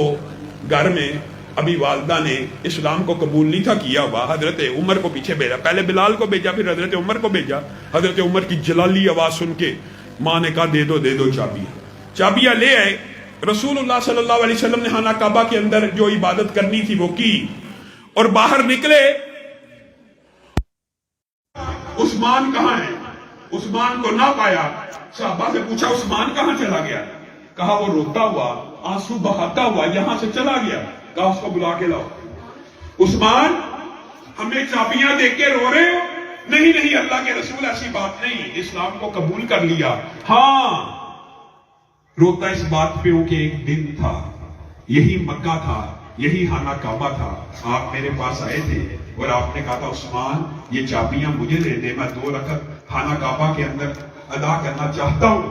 گھر میں ابھی والدہ نے اسلام کو قبول نہیں تھا کیا ہوا، حضرت عمر کو پیچھے بھیجا، پہلے بلال کو بھیجا پھر حضرت عمر کو بھیجا۔ حضرت عمر کی جلالی آواز سن کے ماں نے کہا دے دو چابیاں لے آئے۔ رسول اللہ صلی اللہ علیہ وسلم نے خانہ کعبہ کے اندر جو عبادت کرنی تھی وہ کی اور باہر نکلے۔ عثمان کہاں ہے؟ عثمان کو نہ پایا، صحابہ سے پوچھا عثمان کہاں چلا گیا؟ کہا وہ روتا ہوا آنسو بہاتا ہوا یہاں سے چلا گیا۔ کہا اس کو بلا کے لاؤ۔ عثمان ہمیں چابیاں دے کے رو رہے ہو؟ نہیں اللہ کے رسول ایسی بات نہیں، اسلام کو قبول کر لیا۔ ہاں روتا اس بات پہ ہوں کہ ایک دن تھا، یہی مکہ تھا، یہی خانہ کعبہ تھا، آپ میرے پاس آئے تھے اور آپ نے کہا تھا عثمان یہ چابیاں مجھے دے دے، میں 2 رکعت خانہ کعبہ کے اندر ادا کرنا چاہتا ہوں۔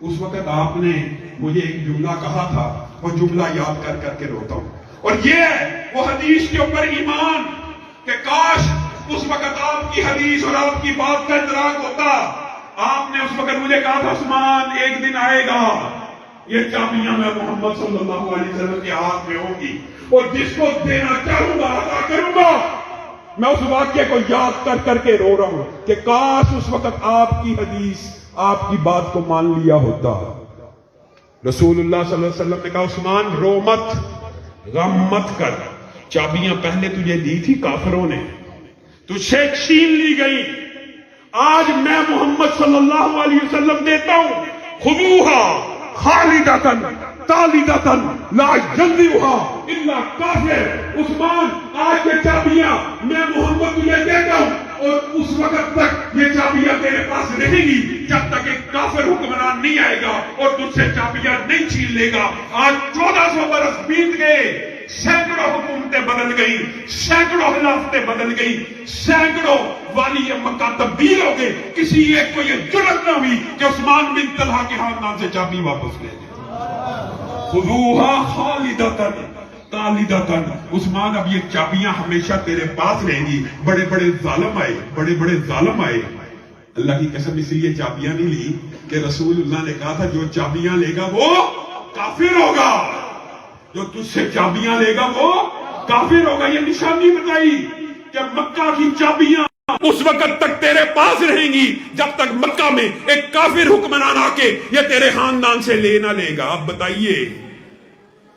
اس وقت آپ نے مجھے ایک جملہ کہا تھا، وہ جملہ یاد کر کر کے روتا ہوں۔ اور یہ ہے وہ حدیث کے اوپر ایمان کہ کاش اس وقت آپ کی حدیث اور آپ کی بات کا ادراک ہوتا۔ آپ نے اس وقت مجھے کہا تھا عثمان ایک دن آئے گا یہ چابیاں میں محمد صلی اللہ علیہ وسلم کے ہاتھ میں ہوں گی اور جس کو دینا چاہوں گا عطا کروں گا۔ میں اس واقعے کو یاد کر کر کے رو رہا ہوں کہ کاش اس وقت آپ کی حدیث آپ کی بات کو مان لیا ہوتا۔ رسول اللہ صلی اللہ علیہ وسلم نے کہا عثمان رو مت، غم مت کر، چابیاں پہلے تجھے دی تھی کافروں نے، تجھ سے چھین لی گئی، آج میں محمد صلی اللہ علیہ وسلم دیتا ہوں۔ خذوہا خالدتن تالدتن لا یضیعھا الا کافر۔ عثمان آج یہ چابیاں میں محمد تجھے دیتا ہوں اور اس وقت تک یہ چابیاں تیرے پاس رہیں گی جب تک ایک کافر حکمران نہیں آئے گا اور تجھ سے چابیاں نہیں چھین لے گا۔ آج 1400 برس بیت گئے، سینکڑوں حکومتیں بدل گئی، سینکڑوں خلافتیں بدل گئی، سینکڑوں والی مکہ تبدیل ہو گئے، کسی ایک کو یہ جرأت نہ ہوئی کہ عثمان بن طلحہ کے خاندان سے چابی واپس لے لے۔ خذوہا خالدتن تالدتن۔ عثمان اب یہ چابیاں ہمیشہ تیرے پاس رہیں گی۔ بڑے بڑے ظالم آئے، بڑے بڑے ظالم آئے، اللہ کی قسم اس لیے چابیاں نہیں لی کہ رسول اللہ نے کہا تھا جو چابیاں لے گا وہ کافر ہوگا، جو تجھ سے چابیاں لے گا وہ کافر ہوگا۔ یہ نشانی بتائی کہ مکہ کی چابیاں اس وقت تک تیرے پاس رہیں گی جب تک مکہ میں ایک کافر حکمران آ کے یہ تیرے خاندان سے لے نہ لے گا۔ اب بتائیے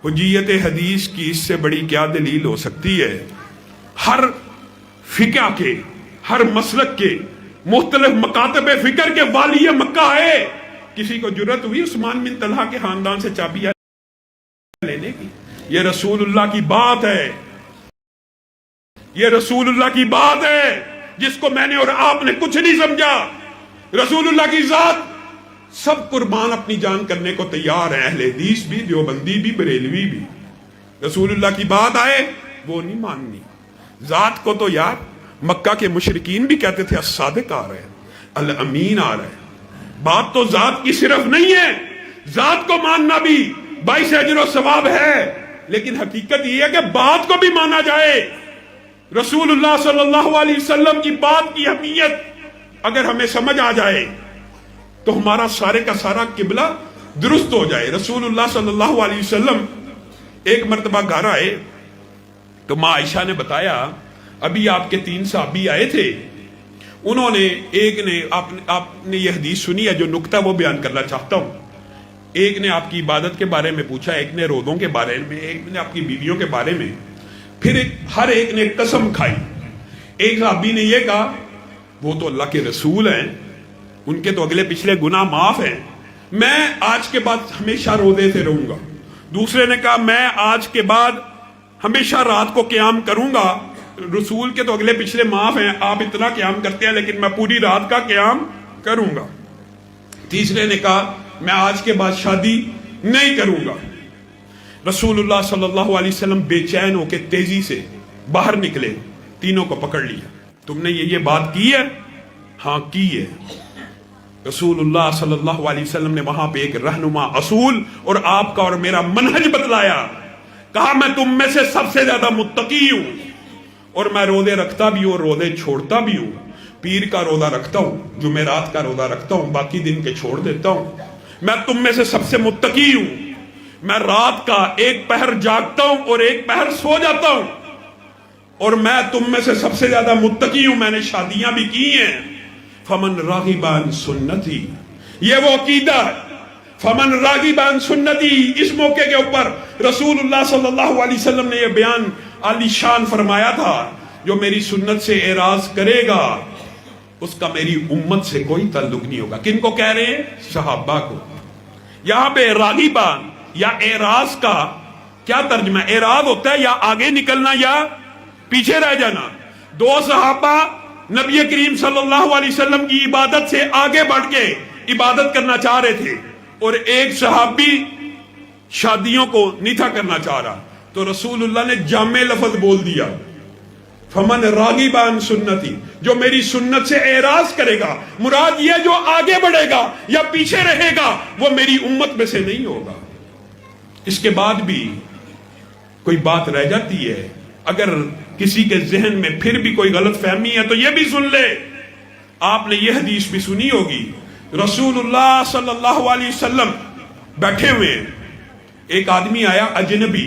حجیت حدیث کی اس سے بڑی کیا دلیل ہو سکتی ہے؟ ہر فقہ کے، ہر مسلک کے مختلف مکاتب فکر کے والی مکہ ہے، کسی کو جرأت ہوئی عثمان بن طلحہ کے خاندان سے چابیاں لینے کی؟ یہ رسول اللہ کی بات ہے، یہ رسول اللہ کی بات ہے جس کو میں نے اور آپ نے کچھ نہیں سمجھا۔ رسول اللہ کی ذات سب قربان اپنی جان کرنے کو تیار ہیں، اہل حدیث بھی، دیوبندی بھی، بریلوی بھی۔ رسول اللہ کی بات آئے وہ نہیں ماننی۔ ذات کو تو یار مکہ کے مشرکین بھی کہتے تھے الصادق آ رہے ہیں، الامین آ رہے ہیں۔ بات تو ذات کی صرف نہیں ہے، ذات کو ماننا بھی باعث اجر و ثواب ہے، لیکن حقیقت یہ ہے کہ بات کو بھی مانا جائے۔ رسول اللہ صلی اللہ علیہ وسلم کی بات کی اہمیت اگر ہمیں سمجھ آ جائے تو ہمارا سارے کا سارا قبلہ درست ہو جائے۔ رسول اللہ صلی اللہ علیہ وسلم ایک مرتبہ گھر آئے تو ماں عائشہ نے بتایا ابھی آپ کے 3 صحابی آئے تھے، انہوں نے ایک نے آپ نے یہ حدیث سنی ہے جو نقطہ وہ بیان کرنا چاہتا ہوں۔ ایک نے آپ کی عبادت کے بارے میں پوچھا، ایک نے روزوں کے بارے میں، ایک نے آپ کی بیویوں کے بارے میں، پھر ہر ایک نے قسم کھائی۔ ایک صحابی نے یہ کہا وہ تو اللہ کے رسول ہیں، ان کے تو اگلے پچھلے گناہ معاف ہیں، میں آج کے بعد ہمیشہ روزے سے رہوں گا۔ دوسرے نے کہا میں آج کے بعد ہمیشہ رات کو قیام کروں گا، رسول کے تو اگلے پچھلے معاف ہیں، آپ اتنا قیام کرتے ہیں لیکن میں پوری رات کا قیام کروں گا۔ تیسرے نے کہا میں آج کے بعد شادی نہیں کروں گا۔ رسول اللہ صلی اللہ علیہ وسلم بے چین ہو کے تیزی سے باہر نکلے، تینوں کو پکڑ لیا، تم نے یہ بات کی ہے؟ ہاں کی ہے۔ رسول اللہ صلی اللہ علیہ وسلم نے وہاں پہ ایک رہنما اصول اور آپ کا اور میرا منہج بتلایا، کہا میں تم میں سے سب سے زیادہ متقی ہوں، اور میں روزے رکھتا بھی ہوں اور روزے چھوڑتا بھی ہوں، پیر کا روزہ رکھتا ہوں، جمعرات کا روزہ رکھتا ہوں، باقی دن کے چھوڑ دیتا ہوں، میں تم میں سے سب سے متقی ہوں، میں رات کا ایک پہر جاگتا ہوں اور ایک پہر سو جاتا ہوں، اور میں تم میں سے سب سے زیادہ متقی ہوں، میں نے شادیاں بھی کی ہیں۔ فمن راغب عن سنتی، یہ وہ عقیدہ ہے، فمن راغب عن سنتی۔ اس موقع کے اوپر رسول اللہ صلی اللہ علیہ وسلم نے یہ بیان عالی شان فرمایا تھا، جو میری سنت سے اعراض کرے گا اس کا میری امت سے کوئی تعلق نہیں ہوگا۔ کن کو کہہ رہے ہیں؟ صحابہ کو۔ یہاں پہ راغبان یا اعراض کا کیا ترجمہ ہے؟ اعراض ہوتا ہے یا آگے نکلنا یا پیچھے رہ جانا۔ دو صحابہ نبی کریم صلی اللہ علیہ وسلم کی عبادت سے آگے بڑھ کے عبادت کرنا چاہ رہے تھے، اور ایک صحابی شادیوں کو نہیں تھا کرنا چاہ رہا، تو رسول اللہ نے جامع لفظ بول دیا، فمن راغب عن سنتی، جو میری سنت سے اعراض کرے گا، مراد یہ جو آگے بڑھے گا یا پیچھے رہے گا وہ میری امت میں سے نہیں ہوگا۔ اس کے بعد بھی کوئی بات رہ جاتی ہے، اگر کسی کے ذہن میں پھر بھی کوئی غلط فہمی ہے تو یہ بھی سن لے۔ آپ نے یہ حدیث بھی سنی ہوگی، رسول اللہ صلی اللہ علیہ وسلم بیٹھے ہوئے ہیں، ایک آدمی آیا اجنبی،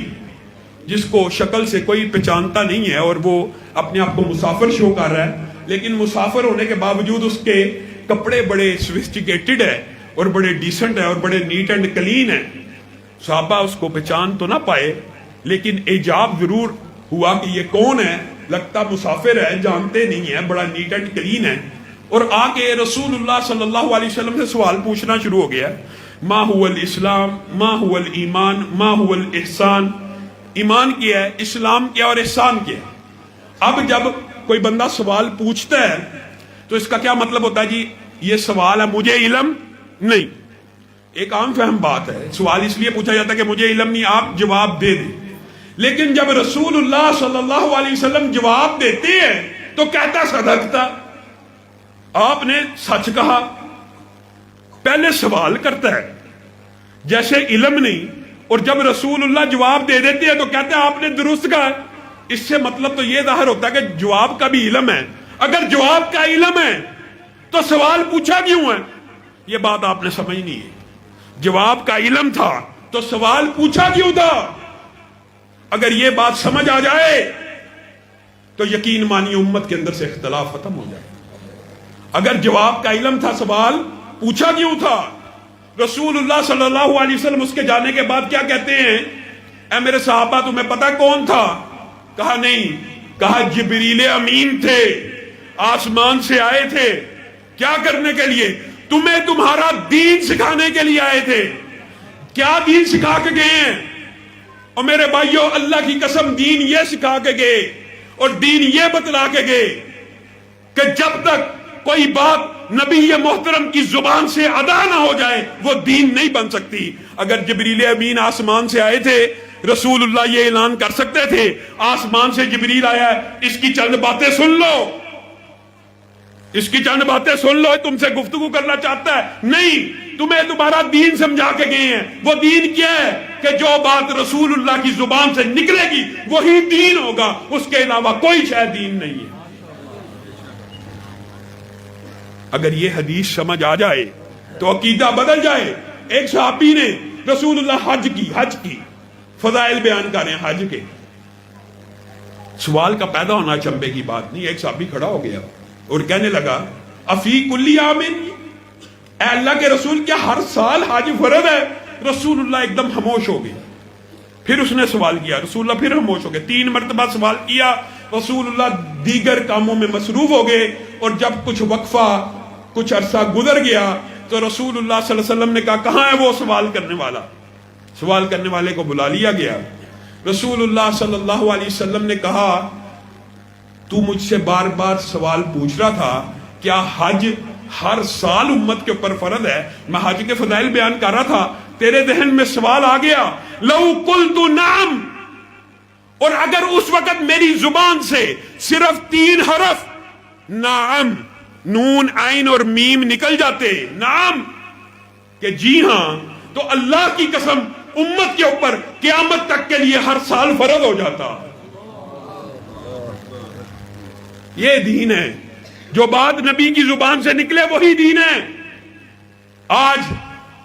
جس کو شکل سے کوئی پہچانتا نہیں ہے، اور وہ اپنے آپ کو مسافر شو کر رہا ہے، لیکن مسافر ہونے کے باوجود اس کے کپڑے بڑے سوفسٹیکیٹڈ ہیں اور بڑے ڈیسنٹ ہیں اور بڑے نیٹ اینڈ کلین ہیں۔ صحابہ اس کو پہچان تو نہ پائے، لیکن اعجاب ضرور ہوا کہ یہ کون ہے، لگتا مسافر ہے، جانتے نہیں ہے، بڑا نیٹ اینڈ کلین ہے، اور آ کے رسول اللہ صلی اللہ علیہ وسلم سے سوال پوچھنا شروع ہو گیا، ما هو الاسلام، ما هو الایمان، ما هو الاحسان۔ ایمان کیا ہے، اسلام کیا اور احسان کیا ہے۔ اب جب کوئی بندہ سوال پوچھتا ہے تو اس کا کیا مطلب ہوتا ہے؟ جی یہ سوال ہے، مجھے علم نہیں۔ ایک عام فہم بات ہے، سوال اس لیے پوچھا جاتا ہے کہ مجھے علم نہیں، آپ جواب دے دیں، لیکن جب رسول اللہ صلی اللہ علیہ وسلم جواب دیتے ہیں تو کہتا صدقتا، آپ نے سچ کہا۔ پہلے سوال کرتا ہے جیسے علم نہیں، اور جب رسول اللہ جواب دے دیتے ہیں تو کہتے ہیں آپ نے درست کہا۔ اس سے مطلب تو یہ ظاہر ہوتا ہے کہ جواب کا بھی علم ہے۔ اگر جواب کا علم ہے تو سوال پوچھا کیوں ہے؟ یہ بات آپ نے سمجھنی ہے۔ جواب کا علم تھا تو سوال پوچھا کیوں تھا؟ اگر یہ بات سمجھ آ جائے تو یقین مانی امت کے اندر سے اختلاف ختم ہو جائے۔ اگر جواب کا علم تھا، سوال پوچھا کیوں تھا؟ رسول اللہ صلی اللہ علیہ وسلم اس کے جانے کے بعد کیا کہتے ہیں؟ اے میرے صحابہ تمہیں پتا کون تھا؟ کہا نہیں۔ کہا جبریل امین تھے، آسمان سے آئے تھے، کیا کرنے کے لیے؟ تمہیں تمہارا دین سکھانے کے لیے آئے تھے۔ کیا دین سکھا کے گئے ہیں؟ اور میرے بھائیو، اللہ کی قسم دین یہ سکھا کے گئے اور دین یہ بتلا کے گئے کہ جب تک کوئی بات نبی محترم کی زبان سے ادا نہ ہو جائے وہ دین نہیں بن سکتی۔ اگر جبریل امین آسمان سے آئے تھے، رسول اللہ یہ اعلان کر سکتے تھے آسمان سے جبریل آیا ہے، اس کی چند باتیں سن لو، اس کی چند باتیں سن لو، تم سے گفتگو کرنا چاہتا ہے۔ نہیں، تمہیں تمہارا دین سمجھا کے گئے ہیں۔ وہ دین کیا ہے کہ جو بات رسول اللہ کی زبان سے نکلے گی وہی دین ہوگا، اس کے علاوہ کوئی شاید دین نہیں ہے۔ اگر یہ حدیث سمجھ آ جائے تو عقیدہ بدل جائے۔ ایک صحابی نے رسول اللہ حج کی فضائل بیان کر رہے ہیں حج کے، سوال کا پیدا ہونا چمبے کی بات نہیں۔ ایک صحابی کھڑا ہو گیا اور کہنے لگا افی کلی عامن، اے اللہ کے رسول کیا ہر سال حج فرض ہے؟ رسول اللہ ایک دم خاموش ہو گئے. پھر اس نے سوال کیا, رسول اللہ پھر خاموش ہو گئے. 3 مرتبہ سوال کیا, رسول اللہ دیگر کاموں میں مصروف ہو گئے. اور جب کچھ وقفہ, کچھ عرصہ گزر گیا تو رسول اللہ صلی اللہ علیہ وسلم نے کہا کہاں ہے وہ سوال کرنے والا. سوال کرنے والے کو بلا لیا گیا. رسول اللہ صلی اللہ علیہ وسلم نے کہا تو مجھ سے بار بار سوال پوچھ رہا تھا کیا حج ہر سال امت کے اوپر فرض ہے؟ میں حج کے فضائل بیان کر رہا تھا, تیرے ذہن میں سوال آ گیا. لو قلت نعم, اور اگر اس وقت میری زبان سے صرف 3 حرف نعم, نون عین اور میم نکل جاتے, نعم کہ جی ہاں, تو اللہ کی قسم امت کے اوپر قیامت تک کے لیے ہر سال فرض ہو جاتا. یہ دین ہے, جو بات نبی کی زبان سے نکلے وہی دین ہے. آج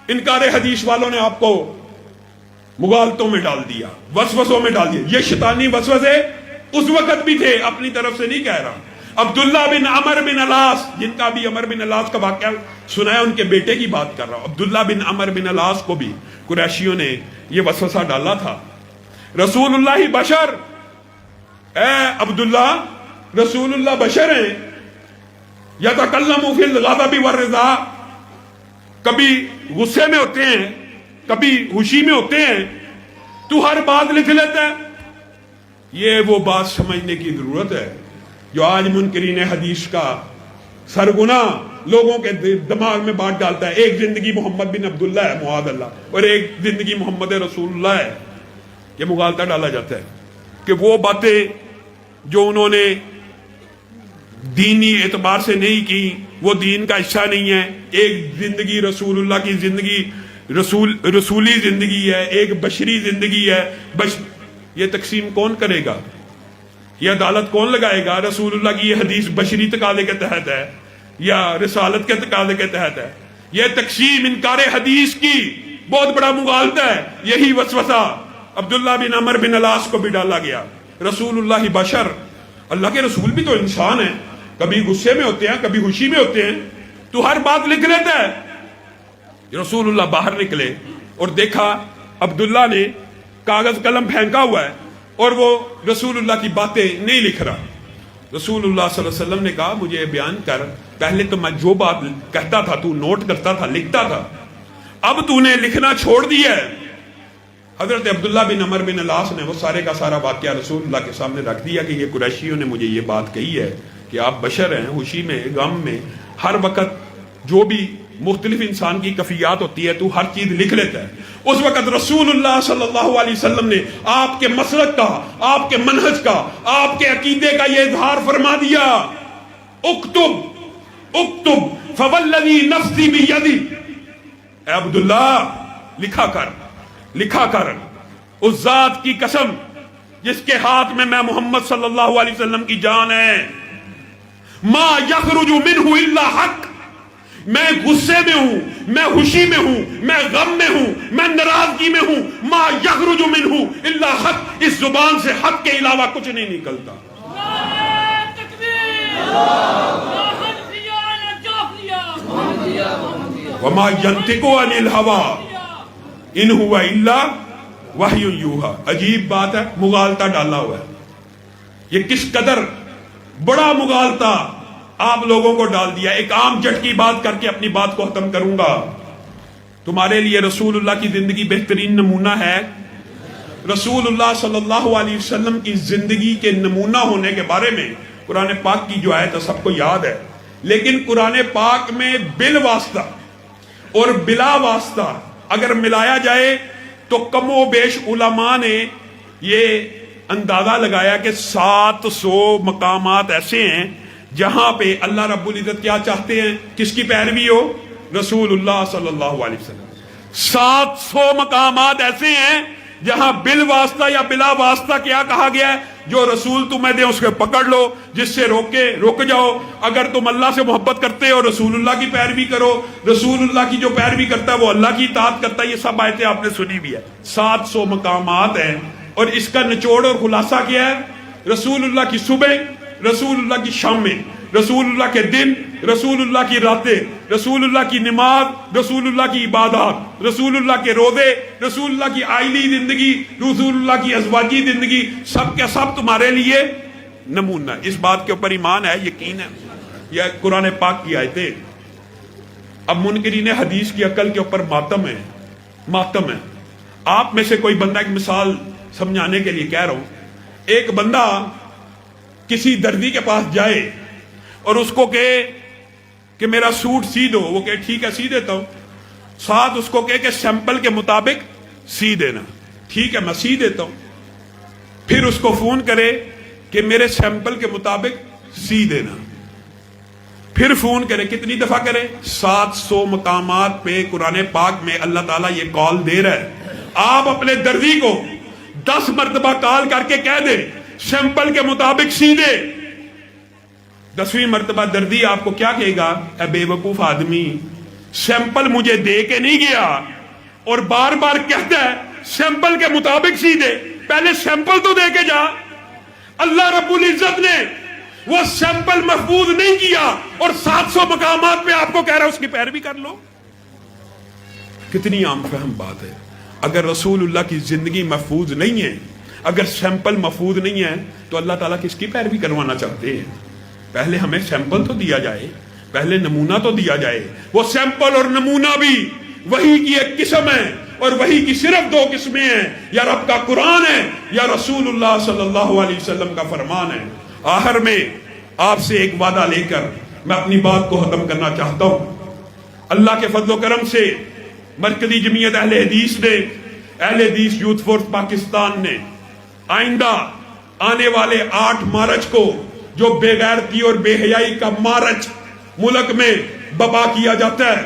انکار حدیث والوں نے آپ کو مغالطوں میں ڈال دیا, وسوسوں میں ڈال دیا. یہ شیطانی وسوسے اس وقت بھی تھے, اپنی طرف سے نہیں کہہ رہا. عبداللہ بن عمر بن العاص, جن کا بھی عمر بن العاص کا واقعہ سنا ہے, ان کے بیٹے کی بات کر رہا ہوں. عبداللہ بن عمر بن العاص کو بھی قریشیوں نے یہ وسوسہ ڈالا تھا. رسول اللہ بشر, اے عبداللہ رسول اللہ بشر ہیں, یتکلم فی الغضب والرضا, کبھی غصے میں ہوتے ہیں کبھی خوشی میں ہوتے ہیں, تو ہر بات لکھ لیتا ہے. یہ وہ بات سمجھنے کی ضرورت ہے جو آج منکرین حدیث کا سرگنا لوگوں کے دماغ میں بات ڈالتا ہے. ایک زندگی محمد بن عبداللہ ہے معاذ اللہ, اور ایک زندگی محمد رسول اللہ ہے. یہ مغالطہ ڈالا جاتا ہے کہ وہ باتیں جو انہوں نے دینی اعتبار سے نہیں کی وہ دین کا حصہ نہیں ہے. ایک زندگی رسول اللہ کی زندگی رسولی زندگی ہے, ایک بشری زندگی ہے. یہ تقسیم کون کرے گا؟ یہ عدالت کون لگائے گا؟ رسول اللہ کی یہ حدیث بشری تقاضے کے تحت ہے یا رسالت کے تقاضے کے تحت ہے؟ یہ تقسیم انکار حدیث کی بہت بڑا مغالطہ ہے. یہی وسوسہ عبداللہ بن عمر بن العاص کو بھی ڈالا گیا. رسول اللہ بشر, اللہ کے رسول بھی تو انسان ہیں, کبھی غصے میں ہوتے ہیں کبھی خوشی میں ہوتے ہیں, تو ہر بات لکھ لیتا ہے. رسول اللہ باہر نکلے اور دیکھا عبداللہ نے کاغذ قلم پھینکا ہوا ہے اور وہ رسول اللہ کی باتیں نہیں لکھ رہا. رسول اللہ صلی اللہ علیہ وسلم نے کہا مجھے بیان کر, پہلے تو میں جو بات کہتا تھا تو نوٹ کرتا تھا, لکھتا تھا, اب تو نے لکھنا چھوڑ دیا ہے. حضرت عبداللہ بن عمر بن العاص نے وہ سارے کا سارا واقعہ رسول اللہ کے سامنے رکھ دیا کہ یہ قریشیوں نے مجھے یہ بات کہی ہے کہ آپ بشر ہیں, خوشی میں غم میں ہر وقت جو بھی مختلف انسان کی کیفیات ہوتی ہے تو ہر چیز لکھ لیتا ہے. اس وقت رسول اللہ صلی اللہ علیہ وسلم نے آپ کے مسلک کا, آپ کے منہج کا, آپ کے عقیدے کا یہ اظہار فرما دیا. اکتب اکتب فوالذی نفسی بیدی, اے عبداللہ لکھا کر, لکھا کر, اس ذات کی قسم جس کے ہاتھ میں محمد صلی اللہ علیہ وسلم کی جان ہے. ما یخرج منہ الا حق, میں غصے میں ہوں, میں خوشی میں ہوں, میں غم میں ہوں, میں ناراضگی میں ہوں. ما یخرج منہ الا حق, اس زبان سے حق کے علاوہ کچھ نہیں نکلتا. وما ینطق عن الہوی ان ہوا الا وحی یوحی. عجیب بات ہے, مغالطہ ڈالا ہوا ہے. یہ کس قدر بڑا مغالطہ آپ لوگوں کو ڈال دیا. ایک عام جھٹکی بات کر کے اپنی بات کو ختم کروں گا. تمہارے لیے رسول اللہ کی زندگی بہترین نمونہ ہے. رسول اللہ صلی اللہ علیہ وسلم کی زندگی کے نمونہ ہونے کے بارے میں قرآن پاک کی جو آیت ہے سب کو یاد ہے, لیکن قرآن پاک میں بالواسطہ اور بلا واسطہ اگر ملایا جائے تو کم و بیش علماء نے یہ اندازہ لگایا کہ 700 مقامات ایسے ہیں جہاں پہ اللہ رب العزت کیا چاہتے ہیں, کس کی پیروی ہو؟ رسول اللہ صلی اللہ علیہ وسلم. 700 مقامات ایسے ہیں جہاں بالواسطہ یا بلا واسطہ کیا کہا گیا ہے, جو رسول تمہیں دے اس کو پکڑ لو, جس سے روکے رک جاؤ. اگر تم اللہ سے محبت کرتے ہو رسول اللہ کی پیروی کرو, رسول اللہ کی جو پیروی کرتا ہے وہ اللہ کی اطاعت کرتا ہے. یہ سب آیتیں آپ نے سنی بھی ہے. 700 مقامات ہیں اور اس کا نچوڑ اور خلاصہ کیا ہے؟ رسول اللہ کی صبح, رسول اللہ کی شام میں رسول اللہ کے دن، رسول اللہ کی راتیں، رسول اللہ کی نماز، رسول اللہ کی عبادات، رسول اللہ کے روزے، رسول اللہ کی آئلی زندگی، رسول اللہ کی ازواجی زندگی، سب کے سب تمہارے لیے نمونہ۔ اس بات کے اوپر ایمان ہے، یقین ہے، یہ قرآن پاک کی آیتیں۔ اب منکرین حدیث کی عقل کے اوپر ماتم ہے، ماتم ہے۔ آپ میں سے کوئی بندہ، ایک مثال سمجھانے کے لیے کہہ رہا ہوں، ایک بندہ کسی دردی کے پاس جائے اور اس کو کہے کہ میرا سوٹ سی دو، وہ کہے ٹھیک ہے سی دیتا ہوں، ساتھ اس کو کہے کہ سیمپل کے مطابق سی دینا، ٹھیک ہے میں سی دیتا ہوں، پھر اس کو فون کرے کہ میرے سیمپل کے مطابق سی دینا، پھر فون کرے، کتنی دفعہ کرے؟ 700 مقامات پہ قرآن پاک میں اللہ تعالیٰ یہ کال دے رہا ہے۔ آپ اپنے دردی کو 10 مرتبہ کال کر کے کہہ دیں سیمپل کے مطابق سی دے، 10ویں مرتبہ دردی آپ کو کیا کہے گا؟ اے بے وقوف آدمی، سیمپل مجھے دے کے نہیں گیا اور بار بار کہتا ہے سیمپل کے مطابق سی دے، پہلے سیمپل تو دے کے جا۔ اللہ رب العزت نے وہ سیمپل محفوظ نہیں کیا اور 700 مقامات پہ آپ کو کہہ رہا ہے اس کی پیروی کر لو۔ کتنی عام فہم بات ہے۔ اگر رسول اللہ کی زندگی محفوظ نہیں ہے، اگر سیمپل محفوظ نہیں ہے، تو اللہ تعالیٰ کس کی پیروی کروانا چاہتے ہیں؟ پہلے ہمیں سیمپل تو دیا جائے، پہلے نمونہ تو دیا جائے۔ وہ سیمپل اور نمونہ بھی وحی کی ایک قسم ہے، اور وحی کی صرف 2 قسمیں ہیں، یا رب کا قرآن ہے یا رسول اللہ صلی اللہ علیہ وسلم کا فرمان ہے۔ آخر میں آپ سے ایک وعدہ لے کر میں اپنی بات کو ختم کرنا چاہتا ہوں۔ اللہ کے فضل و کرم سے مرکزی جمعیت اہل حدیث نے، اہل حدیث یوتھ فورس پاکستان نے آئندہ آنے والے 8 مارچ کو جو بے غیرتی اور بے حیائی کا مارچ ملک میں بپا کیا جاتا ہے،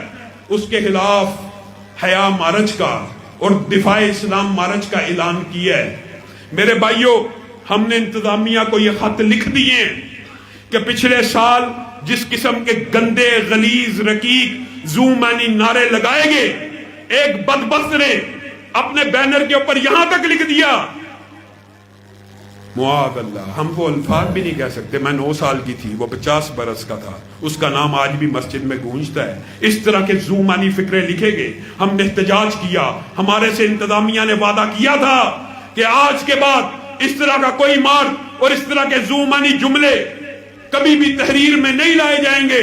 اس کے خلاف حیا مارچ کا اور دفاع اسلام مارچ کا اعلان کیا ہے۔ میرے بھائیوں، ہم نے انتظامیہ کو یہ خط لکھ دیے ہیں کہ پچھلے سال جس قسم کے گندے، غلیظ، رقیق، زومانی نعرے لگائے گے، ایک بدبخت نے اپنے بینر کے اوپر یہاں تک لکھ دیا، معاذ اللہ، ہم کو الفاظ بھی نہیں کہہ سکتے، میں 9 سال کی تھی، وہ 50 برس کا تھا، اس کا نام آج بھی مسجد میں گونجتا ہے۔ اس طرح کے زومانی فکرے لکھے گئے، ہم نے احتجاج کیا، ہمارے سے انتظامیہ نے وعدہ کیا تھا کہ آج کے بعد اس طرح کا کوئی مارچ اور اس طرح کے زومانی جملے کبھی بھی تحریر میں نہیں لائے جائیں گے،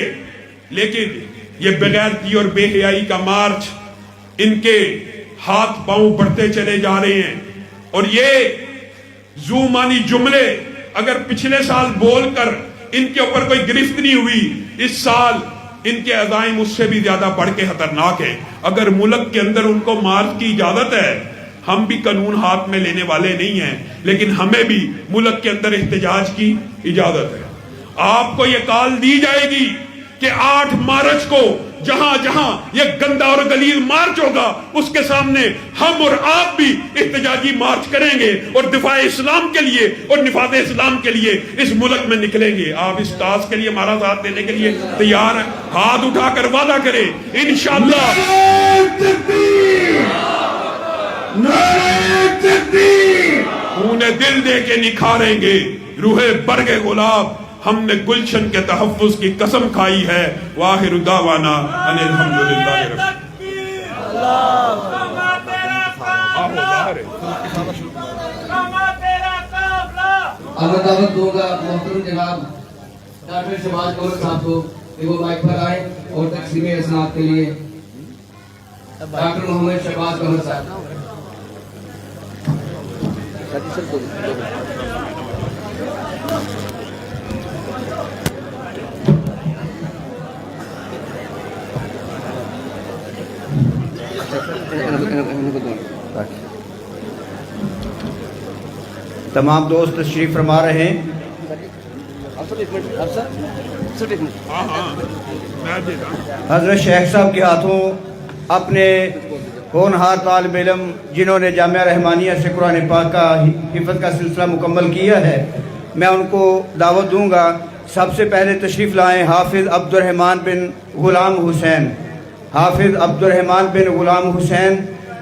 لیکن یہ بغیرتی اور بے حیائی کا مارچ، ان کے ہاتھ پاؤں بڑھتے چلے جا رہے ہیں، اور یہ زومانی جملے اگر پچھلے سال بول کر ان کے اوپر کوئی گرفت نہیں ہوئی، اس سال ان کے عزائم اس سے بھی زیادہ بڑھ کے خطرناک ہے۔ اگر ملک کے اندر ان کو مارچ کی اجازت ہے، ہم بھی قانون ہاتھ میں لینے والے نہیں ہیں، لیکن ہمیں بھی ملک کے اندر احتجاج کی اجازت ہے۔ آپ کو یہ کال دی جائے گی کہ 8 مارچ کو جہاں جہاں یہ گندا اور غلیظ مارچ ہوگا، اس کے سامنے ہم اور آپ بھی احتجاجی مارچ کریں گے اور دفاع اسلام کے لیے اور نفاذ اسلام کے لیے اس ملک میں نکلیں گے۔ آپ اس ٹاسک کے لیے ہمارا ساتھ دینے کے لیے تیار ہیں؟ ہاتھ اٹھا کر وعدہ کریں انشاءاللہ۔ خون دل دے کے نکھاریں گے روح برگ گلاب، ہم نے گلشن کے تحفظ کی قسم کھائی ہے۔ واخر دعوانا ان الحمدللہ رب اب دعوت دوں گا محترم جناب ڈاکٹر شہباز قمر صاحب کو کہ وہ مائک پر آئیں اور تقسیم اسناد کے لیے ڈاکٹر محمد شہباز قمر صاحب۔ تمام دوست تشریف فرما رہے ہیں۔ حضرت شیخ صاحب کے ہاتھوں اپنے ہونہار طالب علم جنہوں نے جامعہ رحمانیہ سے قرآن پاک کا حفظ کا سلسلہ مکمل کیا ہے، میں ان کو دعوت دوں گا۔ سب سے پہلے تشریف لائیں حافظ عبد الرحمن بن غلام حسین۔ حافظ عبد الرحمن بن غلام حسین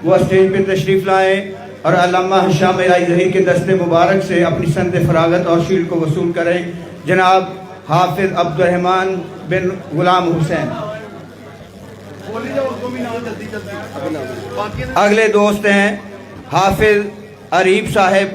وہ اسٹیج پہ تشریف لائیں اور علامہ ہشام الہی ظہیر کے دست مبارک سے اپنی سند فراغت اور شیلڈ کو وصول کریں۔ جناب حافظ عبدالرحمان بن غلام حسین. اگلے دوست ہیں حافظ عریب صاحب.